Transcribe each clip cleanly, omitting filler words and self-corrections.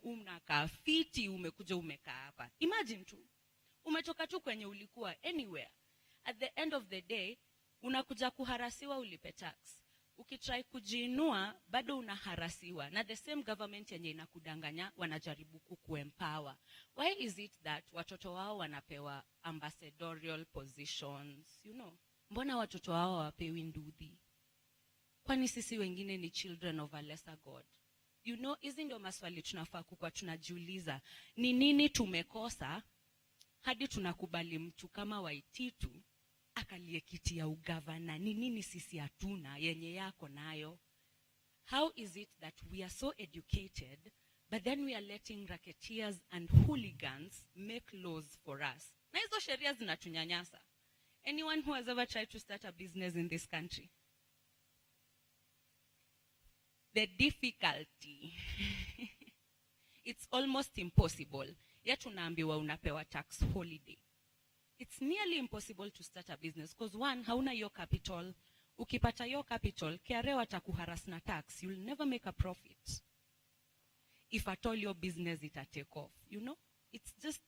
unakaa fiti, umekuja umekaa hapa. Imagine tu, umetoka tu kwenye ulikuwa anywhere. At the end of the day, unakuja kuharasiwa ulipe tax. Ukitry kujiinua, bado unaharasiwa. Na the same government yenye inakudanganya, wanajaribu kukuempower. Why is it that watoto wao wanapewa ambassadorial positions? Mbona watoto wao wapewi ndudhi? Kwani sisi wengine ni children of a lesser God? Hizi ndio maswali tunafaa kuwa tunajiuliza. Ni nini tumekosa hadi tunakubali mtu kama Waititu akalie kiti ya ugavana? Ni nini sisi hatuna yenye yako nayo? How is it that we are so educated, but then we are letting racketeers and hooligans make laws for us? Na hizo sheria zinatunyanyasa. Anyone who has ever tried to start a business in this country? The difficulty, it's almost impossible. Yet unaambiwa unapewa tax holiday. It's nearly impossible to start a business because one, hauna your capital. Ukipata your capital, KRA watakuharas na tax. You'll never make a profit. If at all your business ita take off, it's just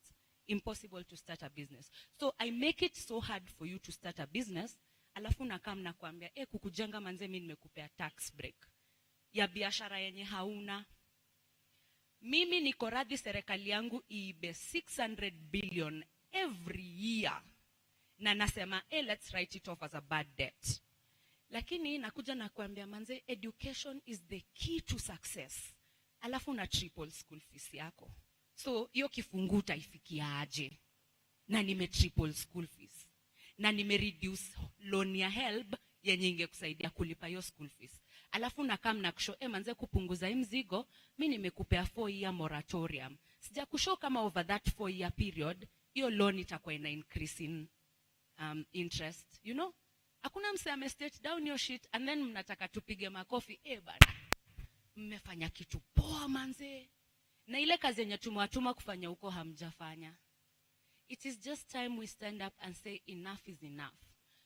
impossible to start a business. So I make it so hard for you to start a business. Alafu nakam na kuambia, kukujenga manze mimi nimekupea tax break ya biashara yenye hauna. Mimi niko radhi serikali yangu iibe 600 billion every year. Na nasema, let's write it off as a bad debt. Lakini nakuja na kuambia manze, education is the key to success. Alafu na triple school fees yako. So, hiyo kifungu utaifikia aje? Na nime triple school fees. Na nime reduce loan ya HELB yenye ingekusaidia kulipa hiyo school fees. Alafu nakam na kusho, manze kupunguza hii mzigo, mimi nimekupea 4-year moratorium. Sija kusho kama over that 4-year period, hiyo loan itakuwa ina increase in interest. Hakuna mse ame-state down your shit and then mnataka tupige makofi. Bana, mmefanya kitu poa manze. Na ile kazi yenye tumewatuma kufanya huko hamjafanya. It is just time we stand up and say enough is enough.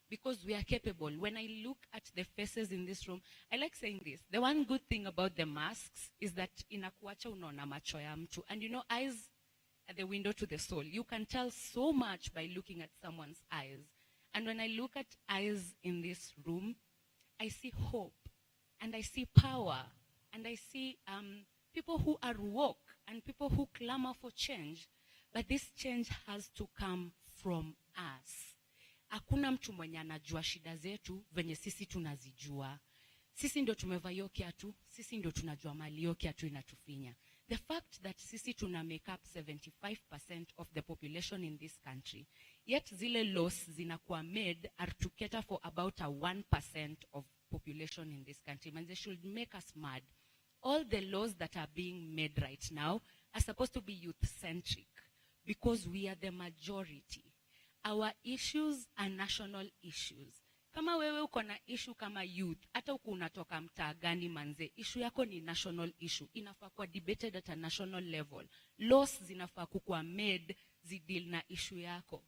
Because we are capable. When I look at the faces in this room, I like saying this. The one good thing about the masks is that inakuacha unaona macho ya mtu. And eyes are the window to the soul. You can tell so much by looking at someone's eyes. And when I look at eyes in this room, I see hope. And I see power. And I see people who are woke and people who clamor for change. But this change has to come from us. Hakuna mtu mwenye anajua shida zetu venye sisi tunazijua. Sisi ndio tumevaa hiyo kiatu, sisi ndio tunajua mali hiyo kiatu inatufinya. The fact that sisi tuna make up 75% of the population in this country, yet zile laws zinakuwa made are to cater for about a 1% of population in this country. Man, they should make us mad. All the laws that are being made right now are supposed to be youth-centric because we are the majority. Our issues are national issues. Kama wewe uko na issue kama youth, hata uko unatoka mtaa gani manze, issue yako ni national issue. Inafaa kuwa debated at a national level. Laws zinafaa kuwa made zideal na issue yako.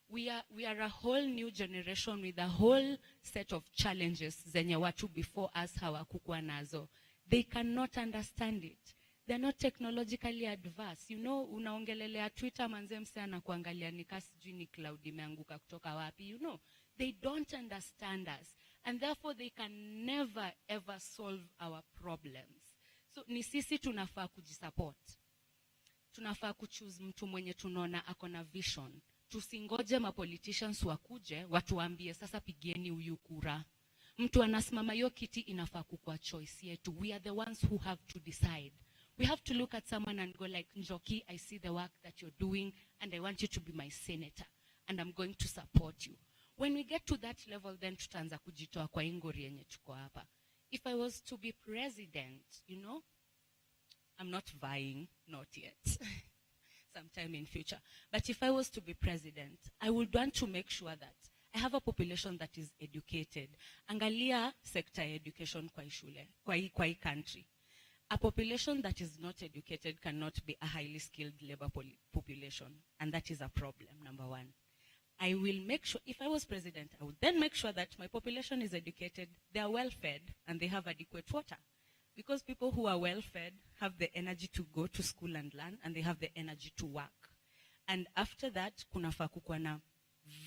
We are a whole new generation with a whole set of challenges zenye watu before us hawakukuwa nazo. They cannot understand it. They're not technologically advanced. Unaongelelea Twitter manze mse anakuangalia nika sijui ni cloud imeanguka kutoka wapi. They don't understand us. And therefore they can never ever solve our problems. So ni sisi tunafaa kujisupport. Tunafaa kuchoose mtu mwenye tunaona akona vision. Tusingoje mapoliticians wakuje watuambie sasa pigieni huyu kura. Mtu anasimama hiyo kiti inafaa kukuwa choice yetu. We are the ones who have to decide. We have to look at someone and go like, Njoki, I see the work that you're doing and I want you to be my senator and I'm going to support you. When we get to that level, then tutaanza kujitoa kwa ingori yenye tuko hapa. If I was to be president, I'm not vying, not yet. Sometime in future. But if I was to be president, I would want to make sure that I have a population that is educated. Angalia sector education kwa shule, kwa hii country. A population that is not educated cannot be a highly skilled labor population. And that is a problem, number one. I will make sure, if I was president, I would then make sure that my population is educated, they are well fed, and they have adequate water. Because people who are well-fed have the energy to go to school and learn, and they have the energy to work. And after that, kunafaa kukuwa na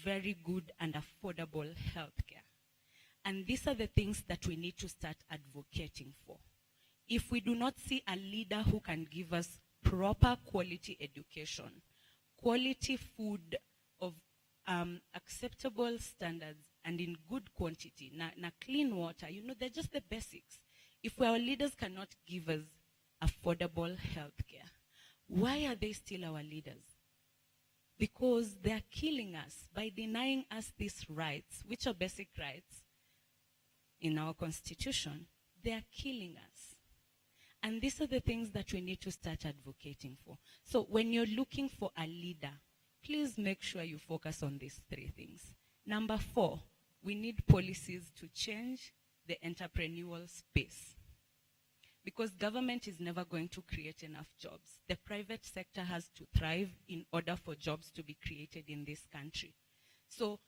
very good and affordable healthcare. And these are the things that we need to start advocating for. If we do not see a leader who can give us proper quality education, quality food of acceptable standards and in good quantity, na clean water, they're just the basics. If our leaders cannot give us affordable healthcare, why are they still our leaders? Because they're killing us by denying us these rights, which are basic rights in our constitution. They're killing us. And these are the things that we need to start advocating for. So when you're looking for a leader, please make sure you focus on these three things. Number 4, we need policies to change the entrepreneurial space. Because government is never going to create enough jobs. The private sector has to thrive in order for jobs to be created in this country. So,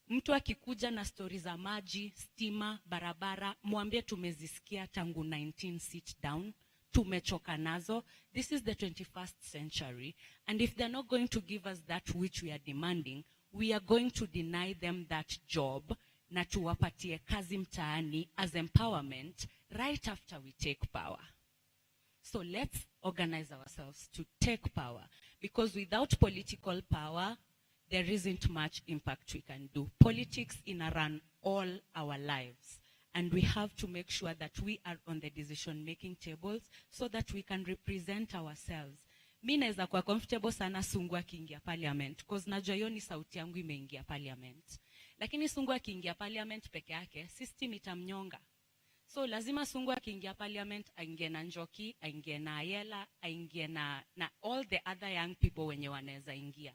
mtu akikuja na stories za maji, stima, barabara, mwambie tumezisikia tangu 19 sit down, tumechoka nazo. This is the 21st century. And if they're not going to give us that which we are demanding, we are going to deny them that job na tuwapatie kazi mtaani as empowerment right after we take power. So let's organize ourselves to take power, because without political power, there isn't much impact we can do. Politics run all our lives, and we have to make sure that we are on the decision-making tables so that we can represent ourselves. Mi naweza kuwa comfortable sana Sungu akiingia parliament, because najua hiyo ni sauti yangu imeingia parliament. Lakini Sungu akiingia parliament peke yake, system itamnyonga. So lazima Sungu akiingia parliament, aingie na Njoki, aingie na Ayela, aingie na all the other young people wenye wanaweza ingia.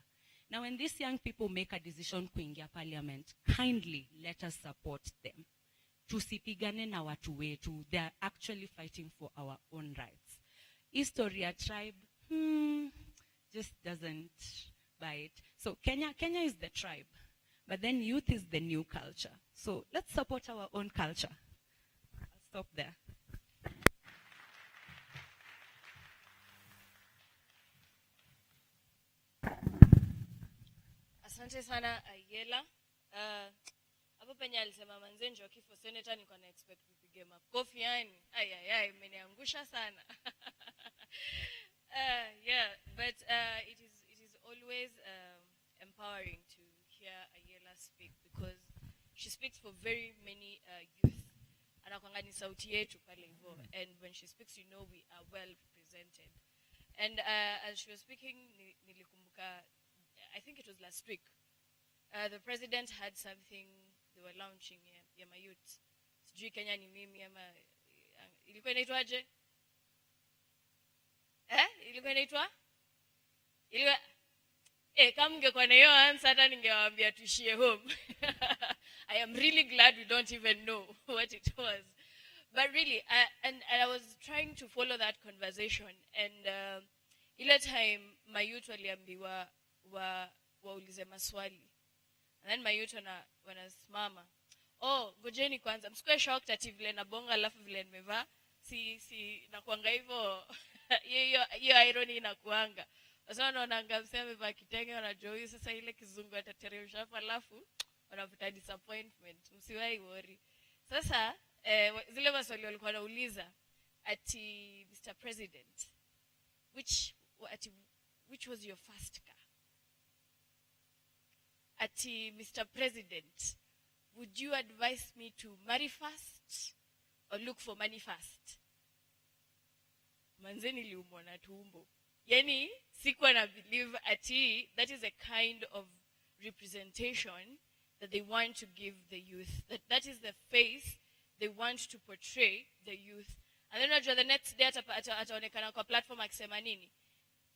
Now when these young people make a decision kuingia parliament, kindly let us support them. Tusipigane na watu wetu. They are actually fighting for our own rights. Historia tribe, just doesn't buy it. So Kenya is the tribe. But then youth is the new culture. So let's support our own culture. I'll stop there. Asante sana Ayela. Hapo penye alisema manze Njoki for senator niko na expect kupige makofi yani. Ai imeniangusha sana. Yeah, but it is always empowering to hear Ayela speak, because she speaks for very many youth. Anakuanga ni sauti yetu pale hivyo, and when she speaks, we are well represented. And as she was speaking, nilikumbuka, I think it was last week, the president had something they were launching ya mayouth. Sijui Kenya ni mimi ama ilikuwa inaitwaje? Ilikuwa inaitwa? Kama mngekuwa na hiyo answer hata ningewaambia tuishie home. I am really glad we don't even know what it was. But really, and I was trying to follow that conversation, and ile time mayouth waliambiwa waulize maswali. And then mayouth wanasimama. Ngojeni kwanza, msikuwe shocked ati vile na bonga alafu vile nimevaa. Si nakuanga hivyo. Hiyo irony inakuanga. Sasa wanaona msema amevaa kitenge, wanajua huyu sasa ile kizungu atateremsha hapo alafu wanavuta disappointment. Msiwahi worry. Sasa zile maswali walikuwa wanauliza ati Mr. President, which was your first car? Ati Mr. President, would you advise me to marry first or look for money first? Manzeni liumwa na tumbo. Yani sikuwa na believe ati that is a kind of representation that they want to give the youth. That is the face they want to portray the youth. And then the next day ataonekana kwa platform akisema nini?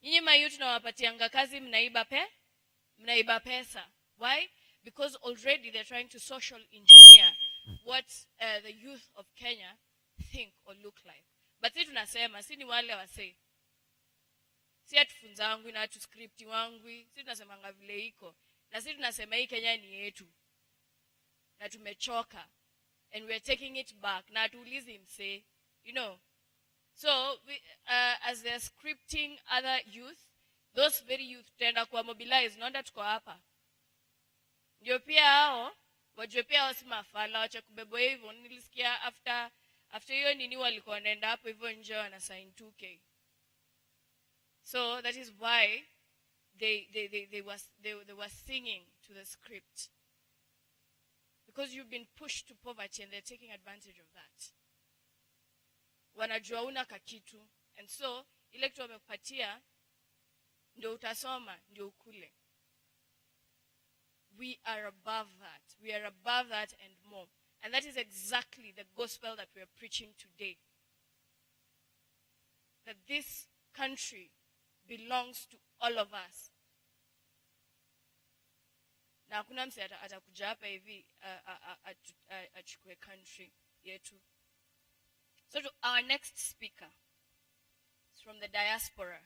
Nyinyi mayouth na wapatianga kazi mnaiba pesa. Why? Because already they're trying to social engineer what the youth of Kenya think or look like. But sisi tunasema, si ni wale wase. Si atufunza wangu na atu script wangu, si tunasemanga vile iko. Na sisi tunasema hii Kenya ni yetu. Na tumechoka. And we're taking it back. Na atuulizi mse, So as they're scripting other youth, those very youth tenda kuwa mobilize, naona tuko hapa. Ndio pia hao, wajue pia hao si mafala, wache kubebwa hivyo. Nilisikia after hiyo nini walikuwa wanaenda hapo hivyo nje wana sign 2K. So that is why they were singing to the script. Because you've been pushed to poverty and they're taking advantage of that. Wanajua una kakitu. And so, ile kitu wamekupatia, ndio utasoma, ndio ukule. We are above that. We are above that and more. And that is exactly the gospel that we are preaching today. That this country belongs to all of us. Na hakuna mse atakuja hapa hivi achukue country yetu. So to our next speaker is from the diaspora.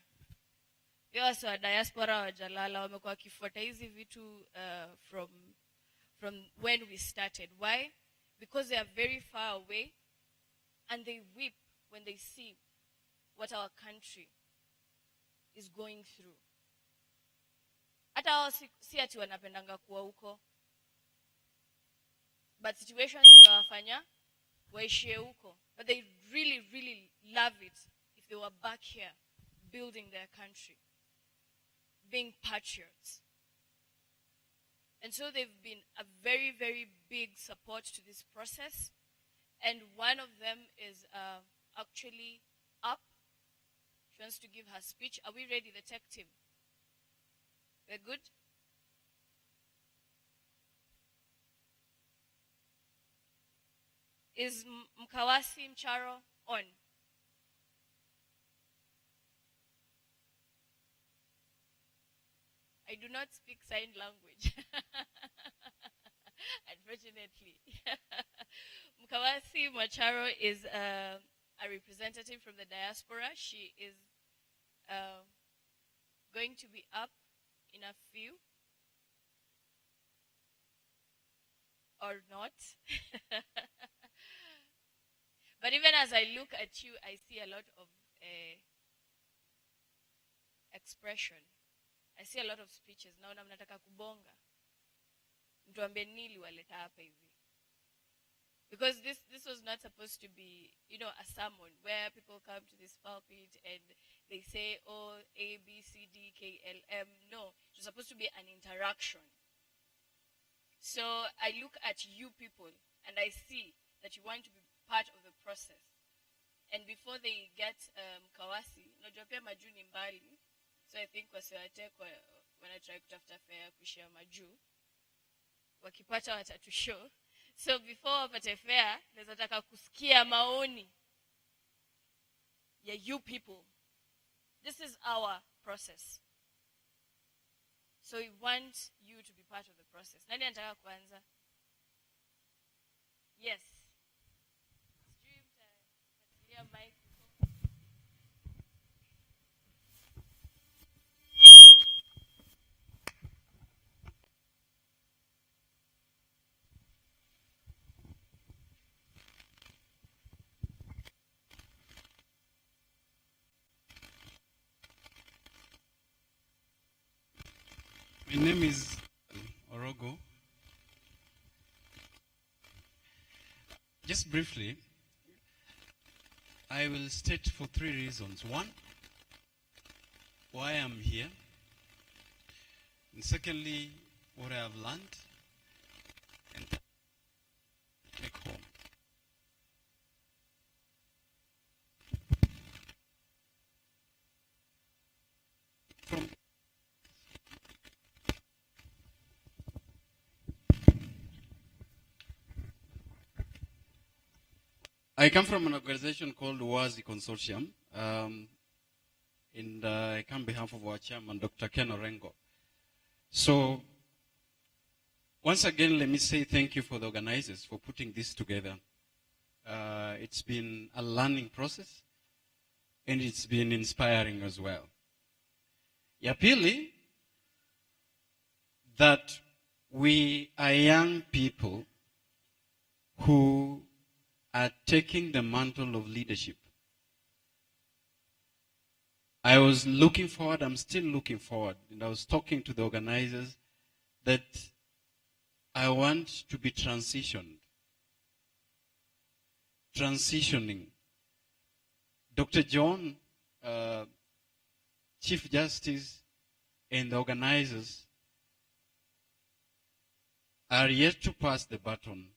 Wasa wa diaspora wa Jalala wamekuwa wakifuata hizi vitu from when we started. Why? Because they are very far away and they weep when they see what our country is going through. Hata hao si ati wanapendanga kuwa huko, but situations zimewafanya waishie huko. But they really, really love it if they were back here building their country, being patriots. And so they've been a very, very big support to this process. And one of them is actually up. She wants to give her speech. Are we ready, the tech team? We're good? Is Mkawasi Mcharo on? I do not speak sign language. Unfortunately. Mkawasi Macharo is a representative from the diaspora. She is going to be up in a few. Or not. But even as I look at you, I see a lot of expression. I see a lot of speeches. Naona mnataka kubonga. Mtuambie nili waleta hapa hivi. Because this was not supposed to be, a sermon where people come to this pulpit and they say, oh, A, B, C, D, K, L, M. No, it was supposed to be an interaction. So I look at you people and I see that you want to be part of the process. And before they get Kawasi, unajua pia majuu ni mbali. So I think wasiwatekwa wanatry kutafuta fare kuishia majuu. Wakipata watatu show. So before wapate fare, naweza taka kusikia maoni ya you people. This is our process. So we want you to be part of the process. Nani anataka kuanza? Yes. Sijui mtatilia mic. My name is Orogo. Just briefly, I will state for 3 reasons. 1, why I'm here. And secondly, what I have learned. And take home. I come from an organization called Wazi Consortium, and I come on behalf of our chairman, Dr. Ken Orengo. So, once again, let me say thank you for the organizers for putting this together. It's been a learning process, and it's been inspiring as well. Ya pili, that we are young people who are taking the mantle of leadership. I was looking forward, I'm still looking forward, and I was talking to the organizers that I want to be transitioning. Dr. John, Chief Justice, and the organizers are yet to pass the baton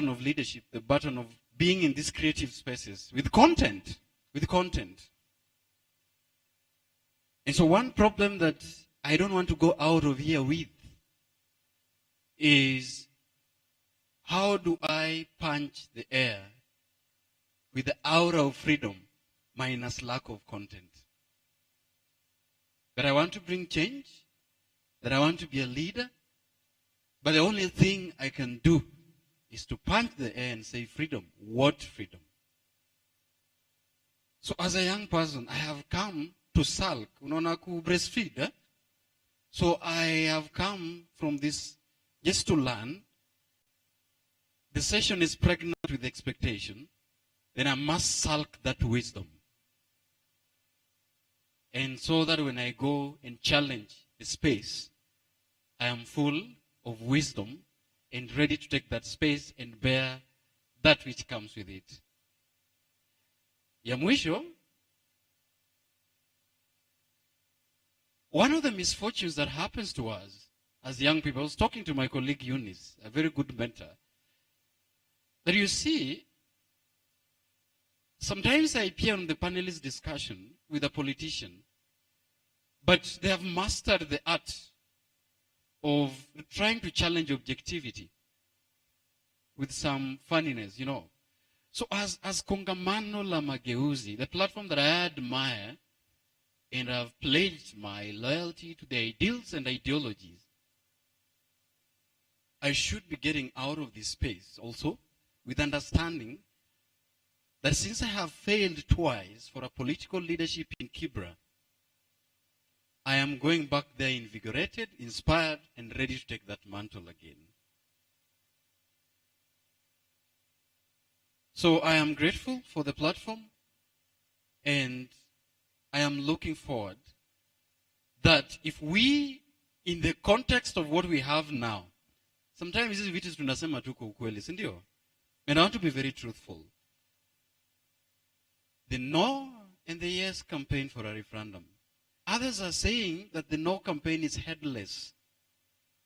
of leadership, the baton of being in these creative spaces with content. And so one problem that I don't want to go out of here with is, how do I punch the air with the aura of freedom minus lack of content? That I want to bring change, that I want to be a leader, but the only thing I can do is to punch the air and say freedom. What freedom? So as a young person, I have come to sulk, unaona ku breastfeed. So I have come from this just to learn. The session is pregnant with expectation. Then I must sulk that wisdom. And so that when I go and challenge the space, I am full of wisdom and ready to take that space and bear that which comes with it. Ya mwisho, one of the misfortunes that happens to us as young people, I was talking to my colleague Eunice, a very good mentor, that you see, sometimes I appear on the panelist discussion with a politician, but they have mastered the art of trying to challenge objectivity with some funniness, So as Kongamano La Mageuzi, the platform that I admire and have pledged my loyalty to the ideals and ideologies, I should be getting out of this space also with understanding that since I have failed twice for a political leadership in Kibra, I am going back there invigorated, inspired, and ready to take that mantle again. So I am grateful for the platform, and I am looking forward that if we, in the context of what we have now, sometimes hizi vitu tunasema tuko ukweli, si ndio? And I want to be very truthful. The no and the yes campaign for a referendum. Others are saying that the no campaign is headless.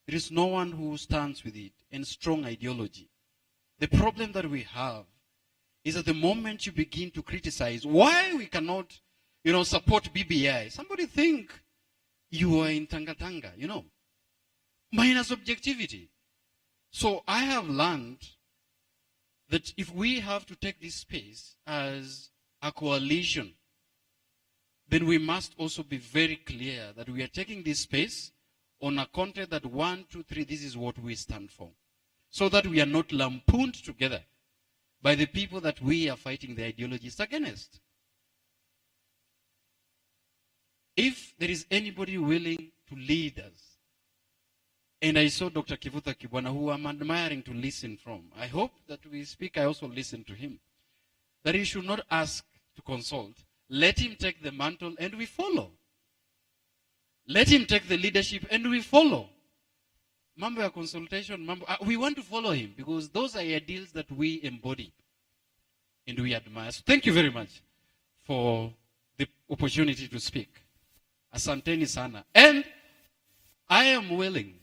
There is no one who stands with it, and strong ideology. The problem that we have is at the moment you begin to criticize why we cannot, support BBI, somebody think you are in Tanga, minus objectivity. So I have learned that if we have to take this space as a coalition, then we must also be very clear that we are taking this space on a content that 1, 2, 3, this is what we stand for. So that we are not lampooned together by the people that we are fighting the ideologies against. If there is anybody willing to lead us, and I saw Dr. Kivuta Kibwana, who I'm admiring to listen from. I hope that we speak, I also listen to him. That he should not ask to consult. Let him take the mantle and we follow. Let him take the leadership and we follow. Mambo ya consultation, we want to follow him because those are ideals that we embody and we admire. So thank you very much for the opportunity to speak. Asanteni sana. And I am willing,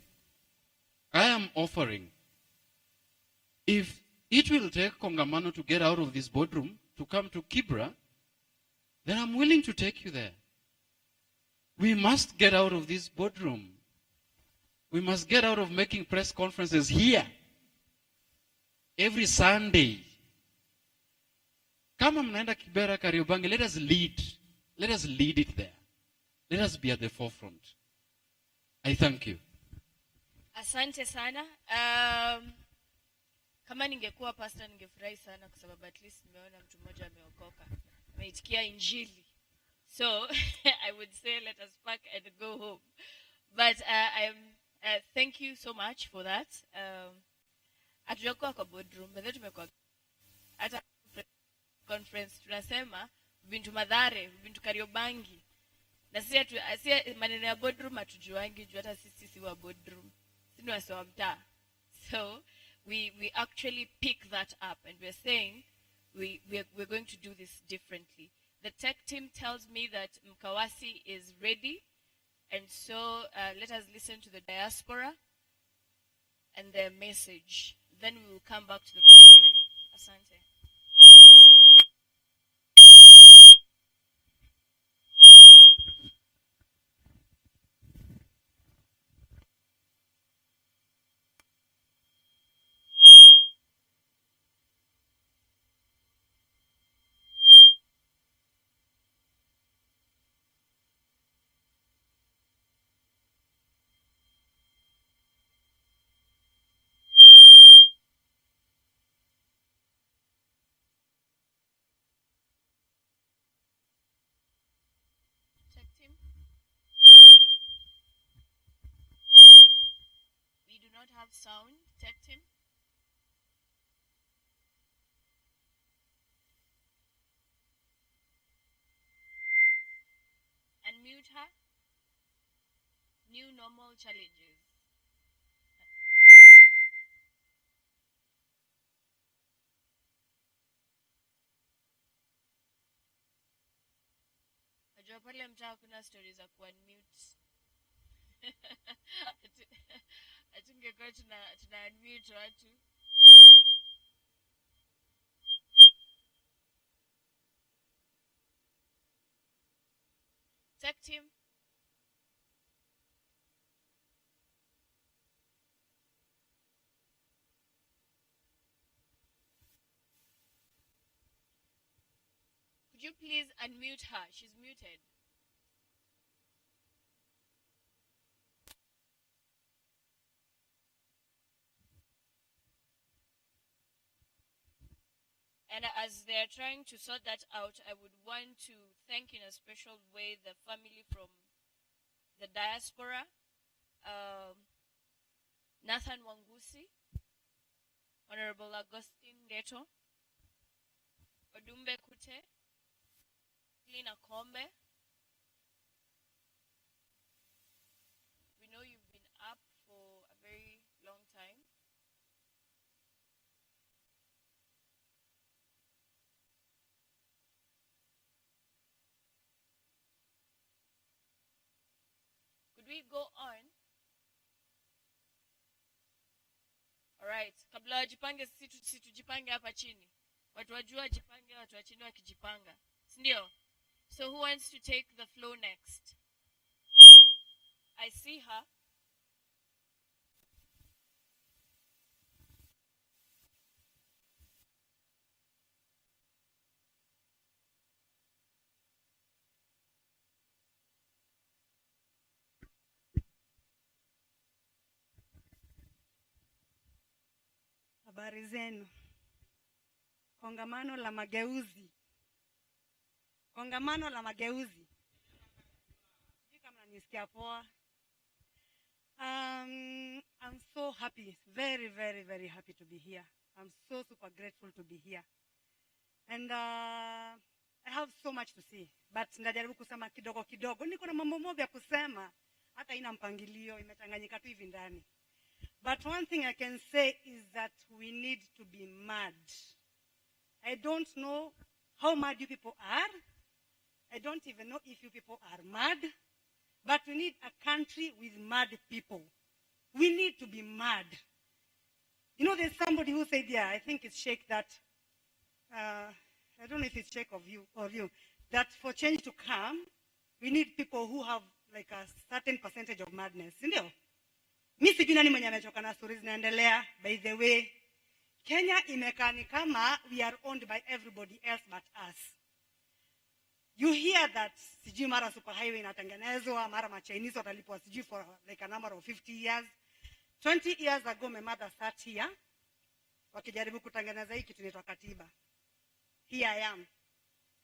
I am offering, if it will take Kongamano to get out of this boardroom, to come to Kibra, then I'm willing to take you there. We must get out of this boardroom. We must get out of making press conferences here every Sunday. Kama mnaenda Kibera, Kariobangi, let us lead. Let us lead it there. Let us be at the forefront. I thank you. Asante sana. Kama ningekuwa pastor ningefurahi sana kwa sababu at least nimeona mtu mmoja ameokoka. Ameitikia injili. So I would say let us pack and go home. But thank you so much for that. Hatujakuwa kwa boardroom, but tumekuwa hata conference tunasema we've been to Mathare, we've been to Kariobangi. Na sisi maneno ya boardroom hatujuangi juu hata sisi si wa boardroom. Sisi wasi wa mtaa. So we actually pick that up and we're saying we're going to do this differently. The tech team tells me that Mkawasi is ready, and so let us listen to the diaspora and their message. Then we will come back to the plenary. Asante. Tech team. We do not have sound. Tech team. Unmute her. New normal challenges. Najua pale mtaa kuna stories za ku-unmute. Atungekuwa tuna unmute watu. Tech team. Could you please unmute her? She's muted. And as they're trying to sort that out, I would want to thank in a special way the family from the diaspora, Nathan Wangusi, Honorable Augustine Geto, Odumbe Kute, Lina Kombe. We know you've been up for a very long time. Could we go on? All right. Kabla wajipange sisi tujipange hapa chini. Watu wajua wajipange, watu wa chini wakijipanga. Sindio? So who wants to take the floor next? I see her. Habari zenu. Kongamano la Mageuzi. Kongamano la Mageuzi. Kama mnanisikia poa. I'm so happy, very, very, very happy to be here. I'm so super grateful to be here. And I have so much to say, but ndajaribu kusema kidogo kidogo. Niko na mambo moja ya kusema, hata ina mpangilio, imechanganyika tu hivi ndani. But one thing I can say is that we need to be mad. I don't know how mad you people are. I don't even know if you people are mad. But we need a country with mad people. We need to be mad. You know, there's somebody who said, yeah, I think it's Sheikh that, I don't know if it's Sheikh of you, that for change to come, we need people who have like a certain percentage of madness. Ndio? Mi sijui nani mwenye amechoka na stories zinaendelea. By the way, Kenya imekaa ni kama we are owned by everybody else but us. You hear that sijui mara superhighway inatengenezwa, mara ma Chinese watalipwa sijui for like a number of 50 years. 20 years ago my mother sat here wakijaribu kutengeneza hii kitu inaitwa katiba. Here I am.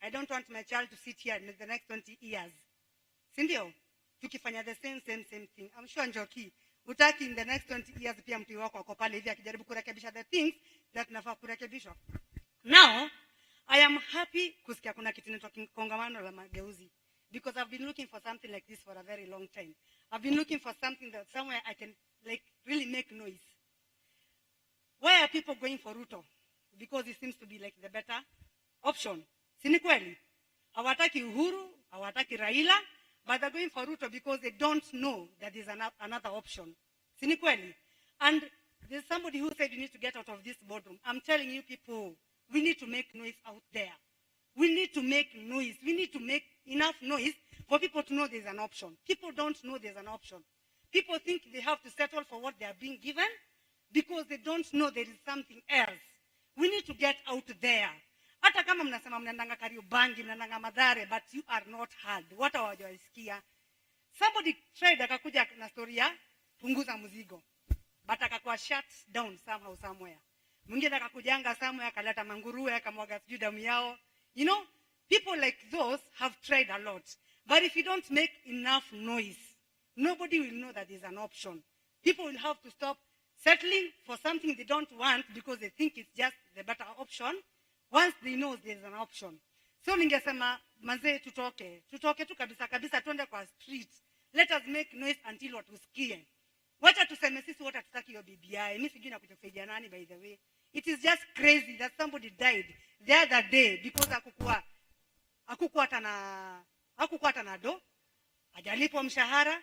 I don't want my child to sit here in the next 20 years. Sindio? Tukifanya the same thing. I'm sure Njoki utaki in the next 20 years pia mtu wako wako pale hivi akijaribu kurekebisha the things that nafaa kurekebishwa. Now, I am happy kusikia kuna kitu inaitwa Kongamano La Mageuzi, because I've been looking for something like this for a very long time. I've been looking for something that somewhere I can like really make noise. Why are people going for Ruto? Because it seems to be like the better option. Sini kweli? Hawataki Uhuru, hawataki Raila, but they're going for Ruto because they don't know that there's another option. Sini kweli? And there's somebody who said you need to get out of this boardroom. I'm telling you people, we need to make noise out there. We need to make noise. We need to make enough noise for people to know there's an option. People don't know there's an option. People think they have to settle for what they are being given because they don't know there is something else. We need to get out there. Hata kama mnasema mnaendanga Kariobangi, mnaendanga Mathare, but you are not heard. What hawajawasikia? Somebody tried akakuja na story ya punguza mzigo, but akakuwa shut down somehow somewhere. Mwingine akakujanga somewhere akaleta manguruwe akamwaga sijui damu yao. You know, people like those have tried a lot. But if you don't make enough noise, nobody will know that there's an option. People will have to stop settling for something they don't want because they think it's just the better option once they know there's an option. So ningesema manze tutoke tu kabisa tuende kwa street. Let us make noise until watusikie. Wacha tuseme sisi wote tutaki hiyo BBI. Mimi sijui nakuja kusaidia nani by the way. It is just crazy that somebody died the other day because hakukuwa tana do, hajalipwa mshahara,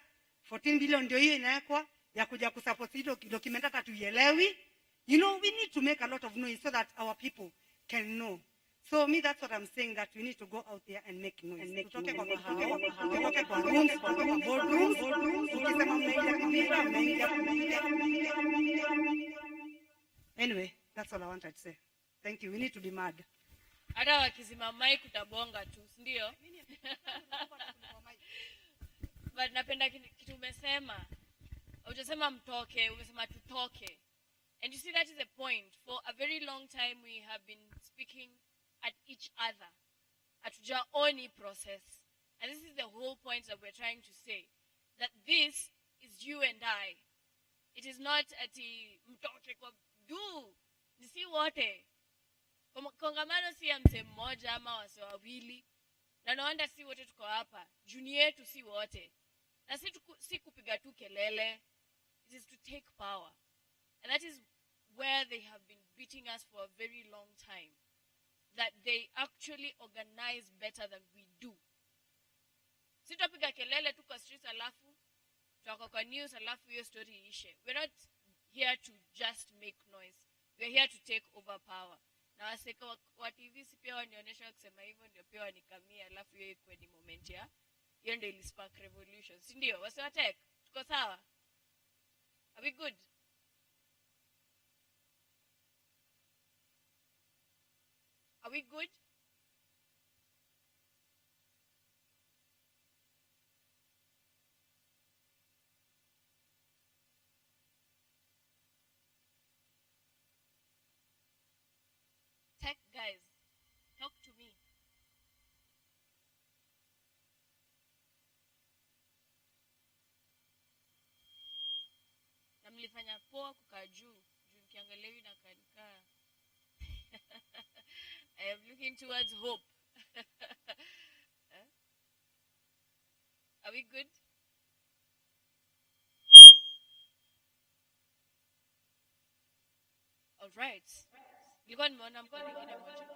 14 billion ndio hiyo inawekwa ya kuja kusupport hilo document hata tuielewi. You know, we need to make a lot of noise so that our people can know. So me, that's what I'm saying, that we need to go out there and make noise. Tutoke kwa rooms, kwa boardrooms, ukisema mnaingia kibira, mnaingia. Anyway, that's all I wanted to say. Thank you. We need to be mad. Hata wakizima mic utabonga tu, ndio? But napenda kitu umesema. Hujasema mtoke, umesema tutoke. And you see, that is the point. For a very long time we have been speaking at each other. Hatujaoni process. And this is the whole point that we're trying to say. That this is you and I. It is not ati mtoke kwa do. Nisi wote. Kongamano si ya mse mmoja ama wase wawili. Na naona si wote tuko hapa. Juni yetu si wote. Na si kupiga tu kelele. It is to take power. And that is where they have been beating us for a very long time. That they actually organize better than we do. Sitapiga kelele tu kwa streets alafu tutako kwa news alafu hiyo story ishe. We're not here to just make noise. We're here to take over power. Na waseka wa TV si pia wanionyesha kusema hivyo ndio pia wanikamia alafu hiyo ikuwe ni moment ya hiyo ndio ili spark revolution. Si ndio? Wasiwatek. Tuko sawa? Are we good? Are we good? Tech guys, talk to me. Na mlifanya poa kukaa juu mkiangaliwi na kanikaa. I am looking towards hope. Are we good? All right. Nilikuwa nimeona mkono mwingine mmoja.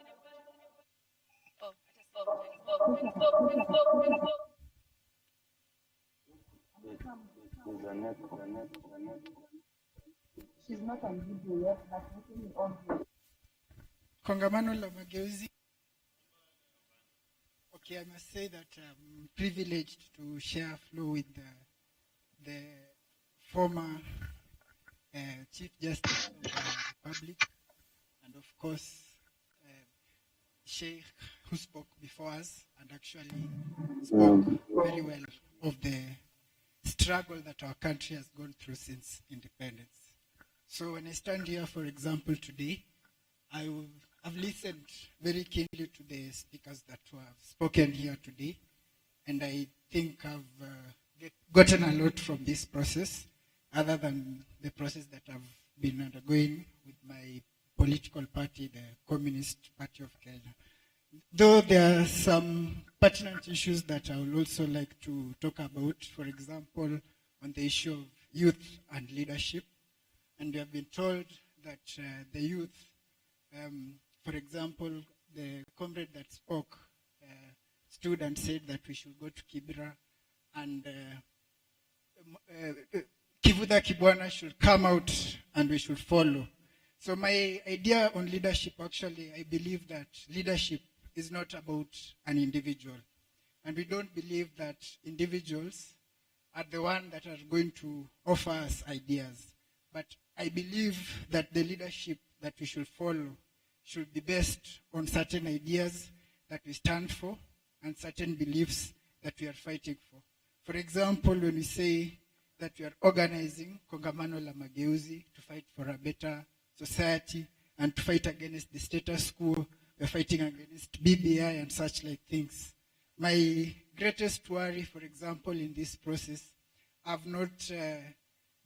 She's not on video yet, but looking on video. Kongamano La Mageuzi. Okay, I must say that I'm privileged to share floor with the former Chief Justice of the Republic, and of course, Sheikh, who spoke before us and actually spoke very well of the struggle that our country has gone through since independence. So when I stand here, for example, today, I've listened very keenly to the speakers that have spoken here today, and I think I've gotten a lot from this process, other than the process that I've been undergoing with my political party, the Communist Party of Kenya. Though there are some pertinent issues that I would also like to talk about, for example, on the issue of youth and leadership. And we have been told that the youth, for example, the comrade that spoke stood and said that we should go to Kibra and Kivuda Kibwana should come out and we should follow. So my idea on leadership, actually, I believe that leadership is not about an individual. And we don't believe that individuals are the one that are going to offer us ideas. But I believe that the leadership that we should follow should be based on certain ideas that we stand for and certain beliefs that we are fighting for. For example, when we say that we are organizing Kongamano La Mageuzi to fight for a better society and to fight against the status quo, we're fighting against BBI and such like things. My greatest worry, for example, in this process, I've not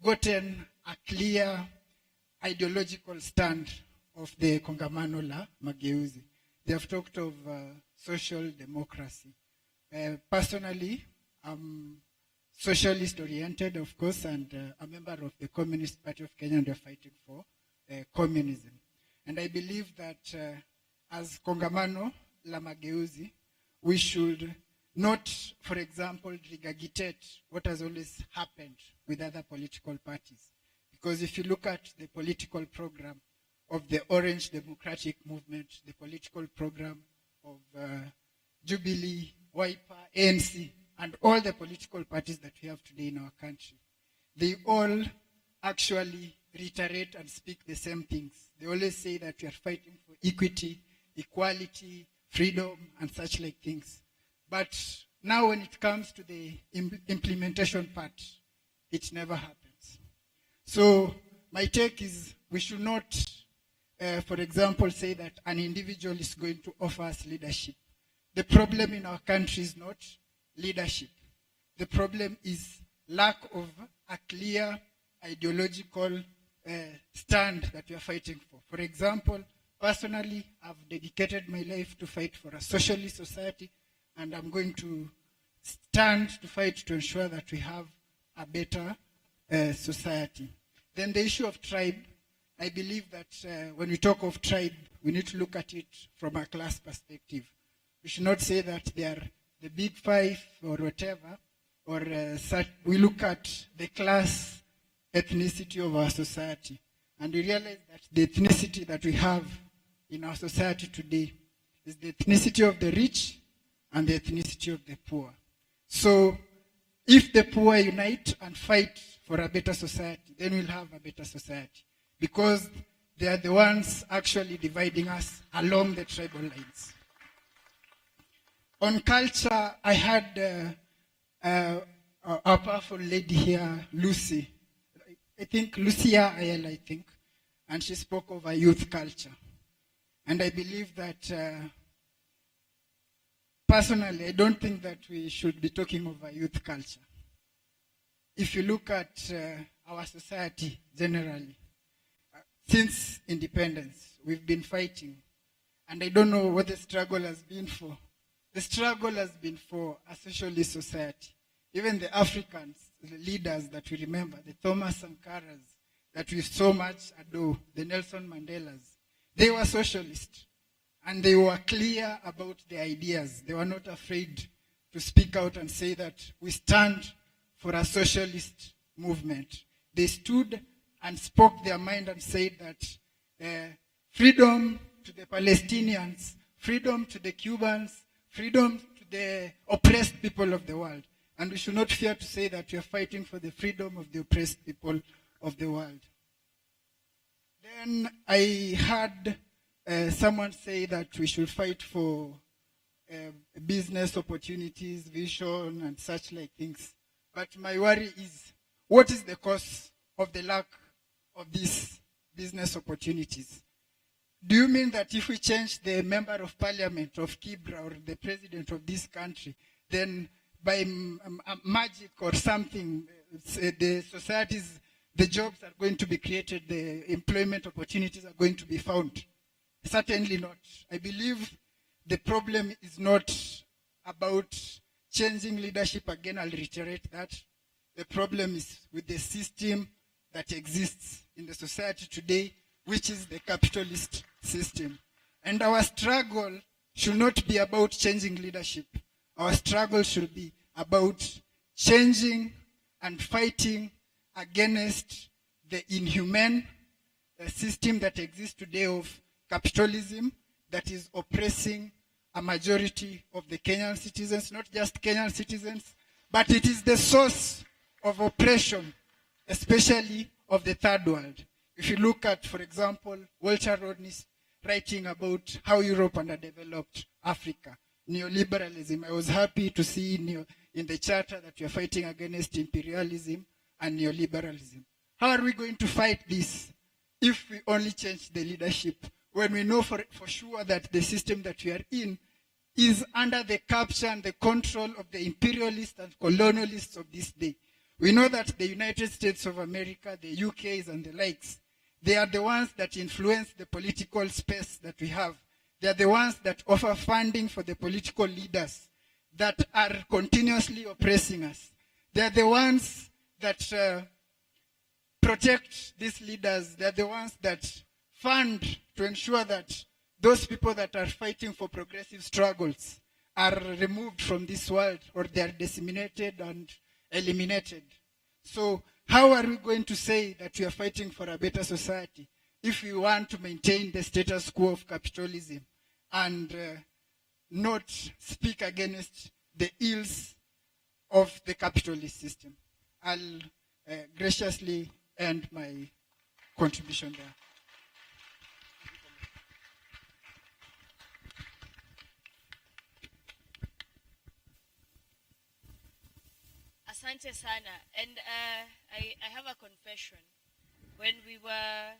gotten a clear ideological stand of the Kongamano La Mageuzi. They have talked of social democracy. Personally, I'm socialist oriented, of course, and a member of the Communist Party of Kenya, and we're fighting for communism. And I believe that as Kongamano La Mageuzi, we should not, for example, regurgitate what has always happened with other political parties. Because if you look at the political program of the Orange Democratic Movement, the political program of Jubilee, Wiper, ANC, and all the political parties that we have today in our country, they all actually reiterate and speak the same things. They always say that we are fighting for equity, equality, freedom, and such like things. But now when it comes to the implementation part, it never happens. So my take is we should not, for example, say that an individual is going to offer us leadership. The problem in our country is not leadership. The problem is lack of a clear ideological stand that we are fighting for. For example, personally, I've dedicated my life to fight for a socialist society, and I'm going to stand to fight to ensure that we have a better society. Then the issue of tribe, I believe that when we talk of tribe, we need to look at it from a class perspective. We should not say that they are the big five or whatever, or we look at the class ethnicity of our society. And we realize that the ethnicity that we have in our society today is the ethnicity of the rich and the ethnicity of the poor. So if the poor unite and fight for a better society, then we'll have a better society. Because they are the ones actually dividing us along the tribal lines. On culture, I had a powerful lady here, Lucy. I think Lucia Ayel, I think. And she spoke of a youth culture. And I believe that personally, I don't think that we should be talking of a youth culture. If you look at our society generally, since independence, we've been fighting. And I don't know what the struggle has been for. The struggle has been for a socialist society. Even the Africans, the leaders that we remember, the Thomas Sankaras, that we so much adore, the Nelson Mandelas, they were socialists. And they were clear about their ideas. They were not afraid to speak out and say that we stand for a socialist movement. They stood and spoke their mind and said that freedom to the Palestinians, freedom to the Cubans, freedom to the oppressed people of the world. And we should not fear to say that we are fighting for the freedom of the oppressed people of the world. Then I heard someone say that we should fight for business opportunities, vision, and such like things. But my worry is, what is the cause of the lack of these business opportunities? Do you mean that if we change the member of parliament of Kibra or the president of this country, then by magic or something, the societies, the jobs are going to be created, the employment opportunities are going to be found? Certainly not. I believe the problem is not about changing leadership again. I'll reiterate that. The problem is with the system that exists in the society today, which is the capitalist system. And our struggle should not be about changing leadership. Our struggle should be about changing and fighting against the inhumane system that exists today of capitalism that is oppressing a majority of the Kenyan citizens, not just Kenyan citizens, but it is the source of oppression, especially of the third world. If you look at, for example, Walter Rodney's writing about how Europe underdeveloped Africa, neoliberalism. I was happy to see in the charter that we are fighting against imperialism and neoliberalism. How are we going to fight this if we only change the leadership, when we know for sure that the system that we are in is under the capture and the control of the imperialists and colonialists of this day? We know that the United States of America, the UKs and the likes, they are the ones that influence the political space that we have. They are the ones that offer funding for the political leaders that are continuously oppressing us. They are the ones that protect these leaders. They are the ones that fund to ensure that those people that are fighting for progressive struggles are removed from this world, or they are disseminated and eliminated. So how are we going to say that we are fighting for a better society if we want to maintain the status quo of capitalism and not speak against the ills of the capitalist system? I'll graciously end my contribution there. Asante sana. And I have a confession. When we were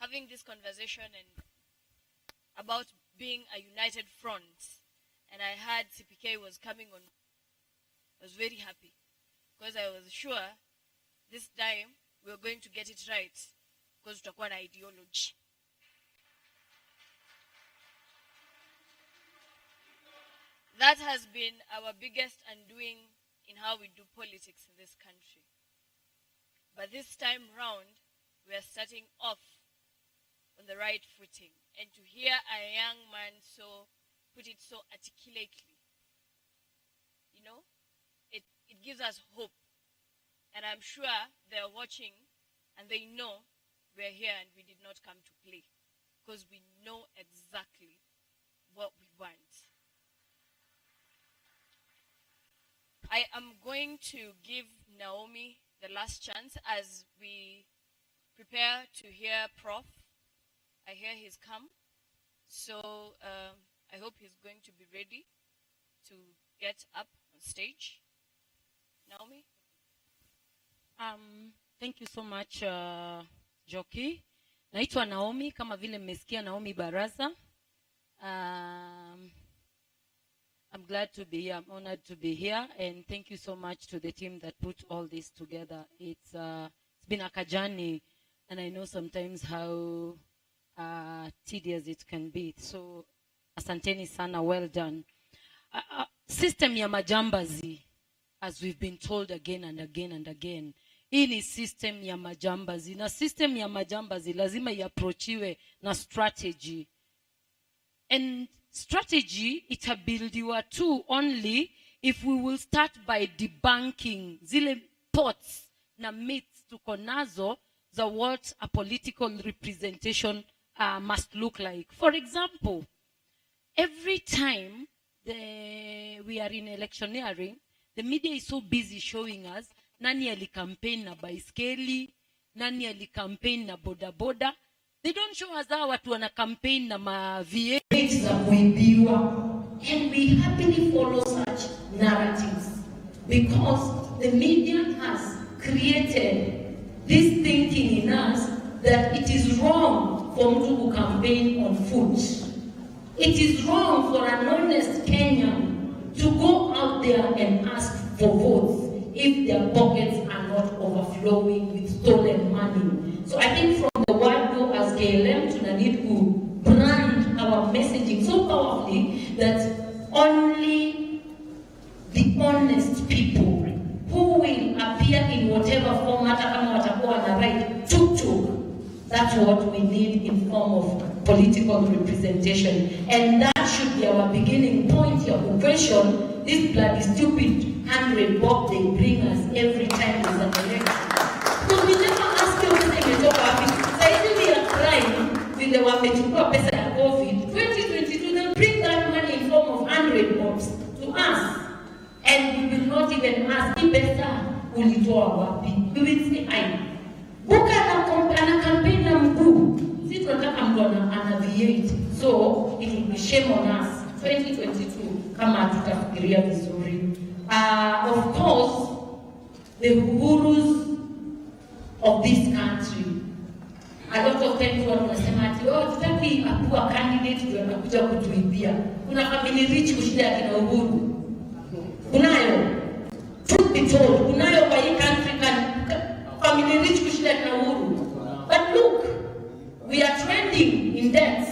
having this conversation and about being a united front, and I heard CPK was coming on, I was very happy, because I was sure this time we were going to get it right, because tutakuwa na ideology. That has been our biggest undoing in how we do politics in this country. But this time round, we are starting off on the right footing. And to hear a young man put it so articulately, it gives us hope. And I'm sure they're watching and they know we're here and we did not come to play, because we know exactly what we want. I am going to give Naomi the last chance as we prepare to hear Prof. I hear he's come. So I hope he's going to be ready to get up on stage. Naomi? Thank you so much, Joki. Naitwa Naomi, kama vile mmesikia Naomi Baraza. I'm glad to be here. I'm honored to be here, and thank you so much to the team that put all this together. It's been a journey, and I know sometimes how tedious it can be. So, asanteni sana, well done. System ya majambazi, as we've been told again and again and again, hii ni system ya majambazi. Na system ya majambazi lazima iapproachiwe na strategy. And strategy itabuildiwa too only if we will start by debunking zile thoughts na myths tuko nazo za what a political representation must look like. For example, every time we are in electioneering, the media is so busy showing us nani alikampaign na baiskeli, nani alikampaign na bodaboda. They don't show us how watu wana campaign na V8 za kuibiwa. And we happily follow such narratives because the media has created this thinking in us that it is wrong for mtu to campaign on foot. It is wrong for an honest Kenyan to go out there and ask for votes if their pockets are not overflowing with stolen money. So I think from the word go as KLM to need to brand our messaging so powerfully that That's what we need in form of political representation. And that should be our beginning point here. We question this bloody stupid 100 bob they bring us every time there's an election. Because we never ask you anything we talk about it. So we are crying with the wamechukua pesa ya COVID. 2022, they'll bring that money in form of 100 bobs to us. And we will not even ask hii pesa ulitoa wapi. We will say, ai, buka ana campaign na mkuu. Sisi tunataka mtu anaviate. So it will be shame on us 2022 kama tutafikiria vizuri. Of course, the gurus of this country, a lot of times wanasema ati tutaki akuwa candidate ndio anakuja kutuibia. Kuna family rich kushinda kina Uhuru. Kunayo, truth be told, kunayo kwa hii country family rich kushinda kina Uhuru. But look, we are trending in debts.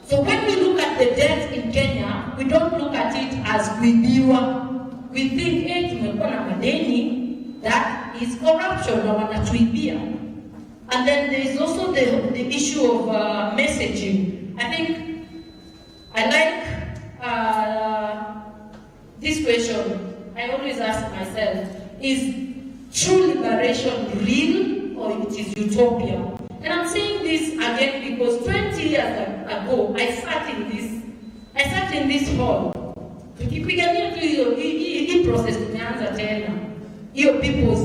So when we look at the debts in Kenya, we don't look at it as kuibiwa. We think, tumekuwa na madeni, that is corruption na wanatuibia. And then there is also the issue of messaging. I think I like this question. I always ask myself, is true liberation real or it is utopia? And I'm saying this again because 20 years ago, I sat in this hall. Tukipigania tu hii process tumeanza tena. Hiyo people's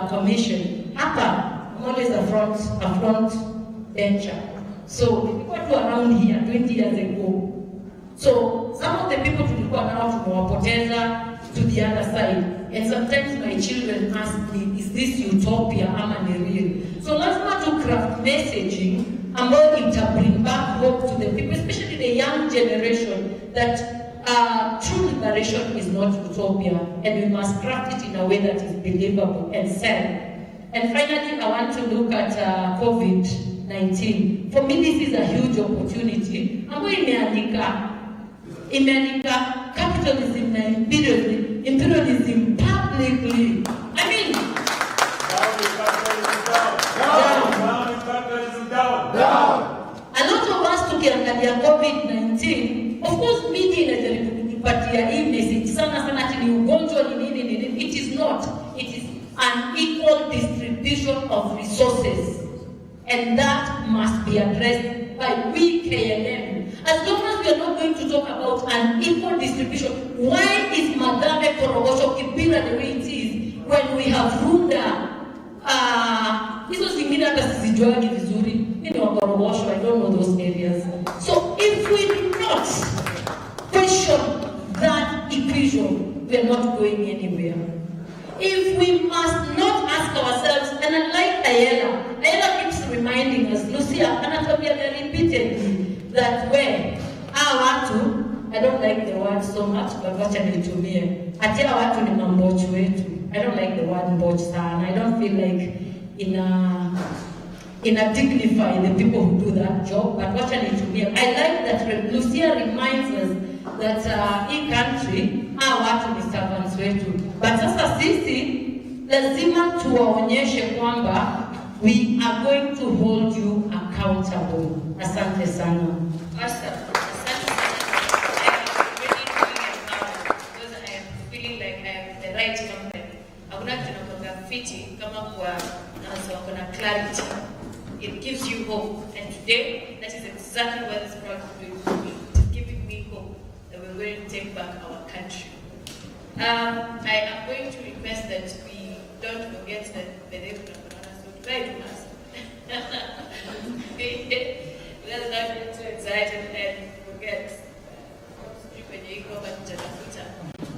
commission. Hapa, I'm always a front bencher. So, tulikuwa tu around here 20 years ago. So, some of the people tulikuwa nao tumewapoteza to the other side. And sometimes my children ask me, is this utopia ama ni real? So, lazima to craft messaging ambayo ita bring back hope to the people, especially the young generation, that true liberation is not utopia, and we must craft it in a way that is believable and sell. And finally, I want to look at COVID-19. For me, this is a huge opportunity. Ambayo imeandika capitalism na imperialism publicly. I mean, down. A lot of us tukiangalia COVID-19, of course media inajaribu kutupatia hii message sana ati ni ugonjwa ni nini. It is not. It is an equal distribution of resources, and that must be addressed by we KNM. As long as we are not going to talk about an equal distribution, why is Madame Korogosho Kibira the way it is when we have Runda? Hizo zingine hata sizijuagi vizuri. Mimi wa Korogosho, I don't know those areas. So if we do not question that equation, we are not going anywhere. If we must not ask ourselves, and unlike Ayala keeps reminding us, Lucia, anatuambia repeatedly, that where watu, I don't like the word so much, but wacha nitumie. Ati watu ni mambochi wetu. I don't like the word mbochi sana. I don't feel like in a dignify the people who do that job, but wacha nitumie. I like that Lucia reminds us that in country, watu ni servants wetu. But sasa sisi, lazima tuwaonyeshe kwamba we are going to hold you accountable. Asante sana. Awesome. Feeling like I am the right company. Hakuna tunakwenda fiti kama kwa nazo kuna clarity. It gives you hope, and today that is exactly what this project is doing for me. It is giving me hope that we're going to take back our country. I am going to request that we don't forget that the day we so try to ask. Let's not get too excited and forget.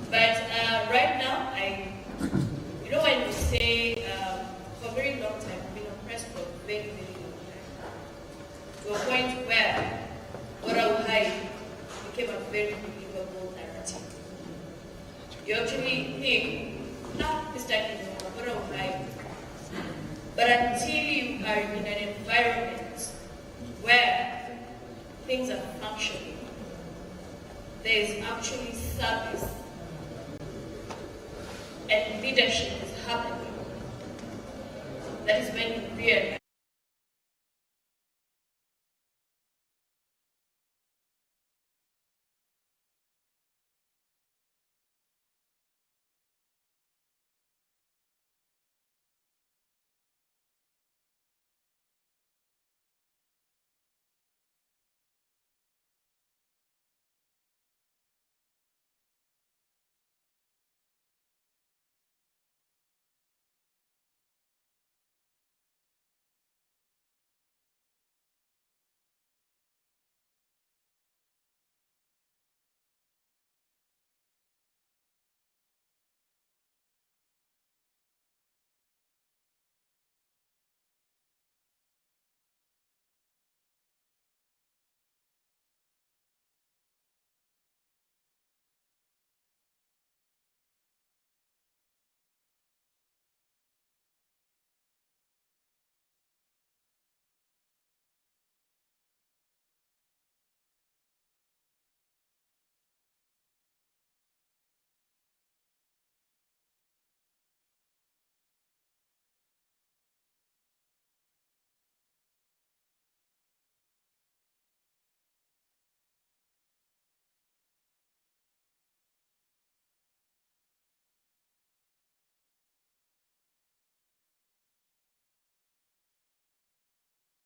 But right now, when you say for a very long time, I've been oppressed for a very, very long time. To a point where Bora Uhai became a very believable narrative. You actually think, this time is Bora Uhai. But until you are in an environment where things are functioning, there is actually service and leadership is happening, that is when you realize